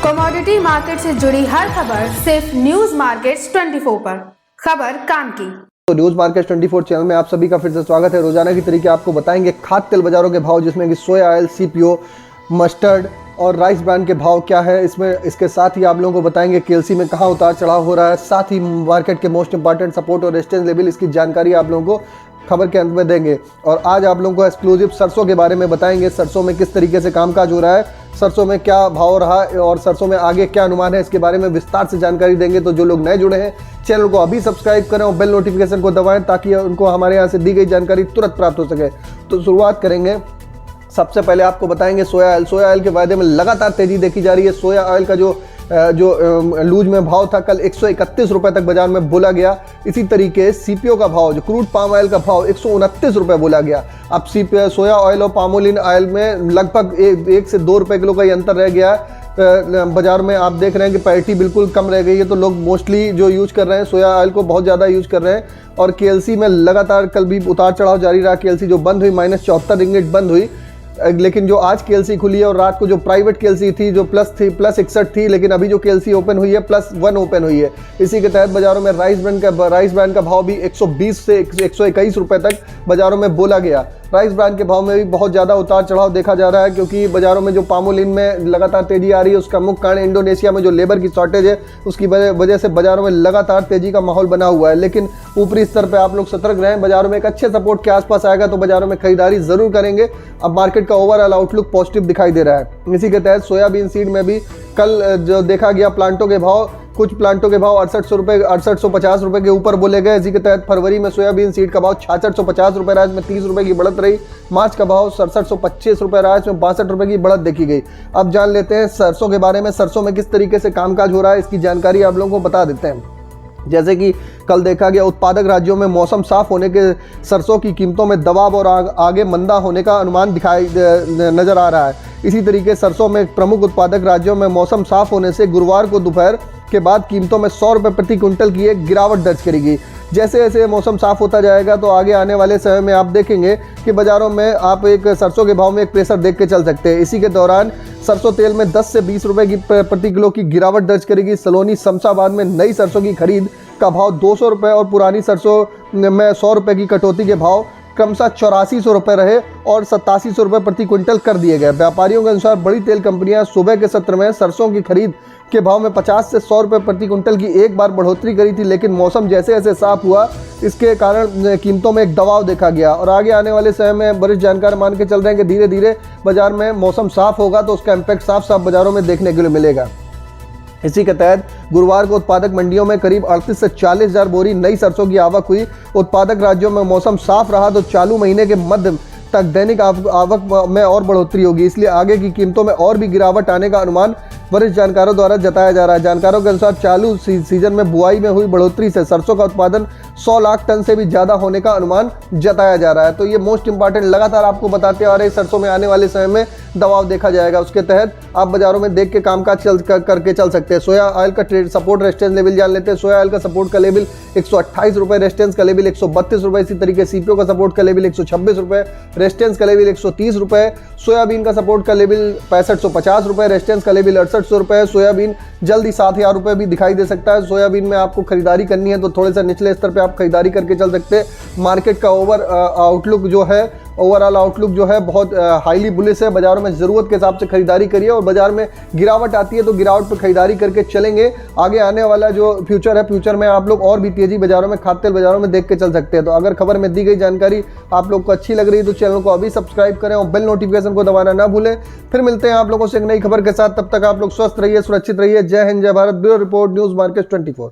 Commodity market से जुड़ी हर खबर सिर्फ न्यूज मार्केट्स 24 पर। खबर काम की। तो न्यूज मार्केट 24 चैनल में आप सभी का फिर से स्वागत है। रोजाना की तरीके आपको बताएंगे खाद्य तेल बाजारों के भाव, जिसमें कि सोया ऑयल, सीपीओ, मस्टर्ड और राइस ब्रांड के भाव क्या है। इसके साथ ही आप लोगों को बताएंगे केएलसी में कहां उतार चढ़ाव हो रहा है। साथ ही मार्केट के मोस्ट इंपॉर्टेंट सपोर्ट और रेजिस्टेंस लेवल, इसकी जानकारी आप लोगों को खबर के अंत में देंगे। और आज आप लोगों को एक्सक्लूसिव सरसों के बारे में बताएंगे, सरसों में किस तरीके से कामकाज हो रहा है, सरसों में क्या भाव रहा और सरसों में आगे क्या अनुमान है, इसके बारे में विस्तार से जानकारी देंगे। तो जो लोग नए जुड़े हैं चैनल को अभी सब्सक्राइब करें और बेल नोटिफिकेशन को दबाएं, ताकि उनको हमारे यहाँ से दी गई जानकारी तुरंत प्राप्त हो सके। तो शुरुआत करेंगे। सबसे पहले आपको बताएंगे सोया ऑयल। सोया ऑयल के वायदे में लगातार तेजी देखी जा रही है। सोया ऑयल का जो लूज में भाव था कल 131 रुपए तक बाजार में बोला गया। इसी तरीके सीपीओ का भाव, जो क्रूड पाम ऑयल का भाव 129 रुपए बोला गया। अब सोया ऑयल और पामोलिन ऑयल में लगभग 1 से 2 रुपए किलो का ही अंतर रह गया। बाजार में आप देख रहे हैं कि पैरिटी बिल्कुल कम रह गई है। तो लोग मोस्टली जो यूज कर रहे हैं सोया ऑयल को बहुत ज़्यादा यूज कर रहे हैं। और केएलसी में लगातार कल भी उतार चढ़ाव जारी रहा। केएलसी जो बंद हुई -74 रिंगिट बंद हुई, लेकिन जो आज केएलसी खुली है और रात को जो प्राइवेट केएलसी थी जो +61 थी, लेकिन अभी जो केएलसी ओपन हुई है +1 ओपन हुई है। इसी के तहत बाजारों में राइस ब्रांड का भाव भी 120 से 121 रुपए तक बाजारों में बोला गया। राइस ब्रांड के भाव में भी बहुत ज़्यादा उतार चढ़ाव देखा जा रहा है, क्योंकि बाजारों में जो पामोलिन में लगातार तेजी आ रही है, उसका मुख्य कारण इंडोनेशिया में जो लेबर की शॉर्टेज है, उसकी वजह से बाजारों में लगातार तेजी का माहौल बना हुआ है। लेकिन ऊपरी स्तर पर आप लोग सतर्क रहें। बाजारों में एक अच्छे सपोर्ट के आसपास आएगा तो बाजारों में खरीदारी जरूर करेंगे। अब मार्केट का ओवरऑल आउटलुक पॉजिटिव दिखाई दे रहा है। इसी के तहत सोयाबीन सीड में भी कल जो देखा गया प्लांटों के भाव, कुछ प्लांटों के भाव 6850 रुपए के ऊपर बोले गए। इसी के तहत फरवरी में सोयाबीन सीड का भाव 6650 रुपए रहा, इसमें 30 रुपए की बढ़त रही। मार्च का भाव 6725 रुपए रहा, इसमें 62 रुपए की बढ़त देखी गई। अब जान लेते हैं सरसों के बारे में। सरसों में किस तरीके से कामकाज हो रहा है, इसकी जानकारी आप लोगों को बता देते हैं। जैसे कि कल देखा गया उत्पादक राज्यों में मौसम साफ होने के सरसों की कीमतों में दबाव और आगे मंदा होने का अनुमान नजर आ रहा है। इसी तरीके सरसों में प्रमुख उत्पादक राज्यों में मौसम साफ होने से गुरुवार को दोपहर के बाद कीमतों में 100 रुपये प्रति क्विंटल की एक गिरावट दर्ज करेगी। जैसे जैसे मौसम साफ होता जाएगा तो आगे आने वाले समय में आप देखेंगे कि बाजारों में आप एक सरसों के भाव में एक प्रेशर देख के चल सकते हैं। इसी के दौरान सरसों तेल में 10 से 20 रुपए की प्रति किलो की गिरावट दर्ज करेगी। सलोनी शमशाबाद में नई सरसों की खरीद का भाव 200 रुपये और पुरानी सरसों में 100 रुपये की कटौती के भाव क्रमशः 8400 रुपये रहे और 8700 रुपये प्रति क्विंटल कर दिए गए। व्यापारियों के अनुसार बड़ी तेल कंपनियां सुबह के सत्र में सरसों की खरीद के भाव में 50 से 100 रुपये प्रति क्विंटल की एक बार बढ़ोतरी करी थी, लेकिन मौसम जैसे जैसे साफ हुआ इसके कारण कीमतों में एक दबाव देखा गया। और आगे आने वाले समय में वरिष्ठ जानकार मान के चल रहे हैं कि धीरे धीरे बाजार में मौसम साफ होगा तो उसका इम्पैक्ट साफ साफ बाजारों में देखने के लिए मिलेगा। इसी के तहत गुरुवार को उत्पादक मंडियों में करीब 38 से 40 हजार बोरी नई सरसों की आवक हुई। उत्पादक राज्यों में मौसम साफ रहा तो चालू महीने के मध्य तक दैनिक आवक में और बढ़ोतरी होगी, इसलिए आगे की कीमतों में और भी गिरावट आने का अनुमान वरिष्ठ जानकारों द्वारा जताया जा रहा है। जानकारों के अनुसार चालू सीजन में बुआई में हुई बढ़ोतरी से सरसों का उत्पादन 100 लाख टन से भी ज़्यादा होने का अनुमान जताया जा रहा है। तो ये मोस्ट इंपॉर्टेंट लगातार आपको बताते आ रहे सरसों में आने वाले समय में दबाव देखा जाएगा। उसके तहत आप बाजारों में देख के कामकाज करके चल सकते हैं। सोया ऑयल का ट्रेड सपोर्ट रेजिस्टेंस लेवल जान लेते हैं। सोया ऑयल का सपोर्ट का लेवल 128 रुपये, रेजिस्टेंस का लेवल 132 रुपये। इसी तरीके सीपीओ का सपोर्ट का लेवल 126 रुपये, रेजिस्टेंस का लेवल 130 रुपये। सोयाबीन का सपोर्ट का लेवल 6550 रुपये, रेजिस्टेंस का लेवल 6800 रुपये। सोयाबीन जल्दी 7000 रुपये भी दिखाई दे सकता है। सोयाबीन में आपको खरीदारी करनी है तो थोड़े से निचले स्तर पे आप खरीदारी करके चल सकते हैं। मार्केट का ओवरऑल आउटलुक जो है बहुत हाईली बुलिश है। बाजारों में ज़रूरत के हिसाब से खरीदारी करिए और बाजार में गिरावट आती है तो गिरावट पर खरीदारी करके चलेंगे। आगे आने वाला जो फ्यूचर है, फ्यूचर में आप लोग और भी तेजी बाजारों में, खाद्य तेल बाजारों में देख के चल सकते हैं। तो अगर खबर में दी गई जानकारी आप लोग को अच्छी लग रही है तो चैनल को अभी सब्सक्राइब करें और बेल नोटिफिकेशन को दबाना ना भूलें। फिर मिलते हैं आप लोगों से एक नई खबर के साथ। तब तक आप लोग स्वस्थ रहिए, सुरक्षित रहिए। जय हिंद, जय Bharat. Bureau report, news market 24।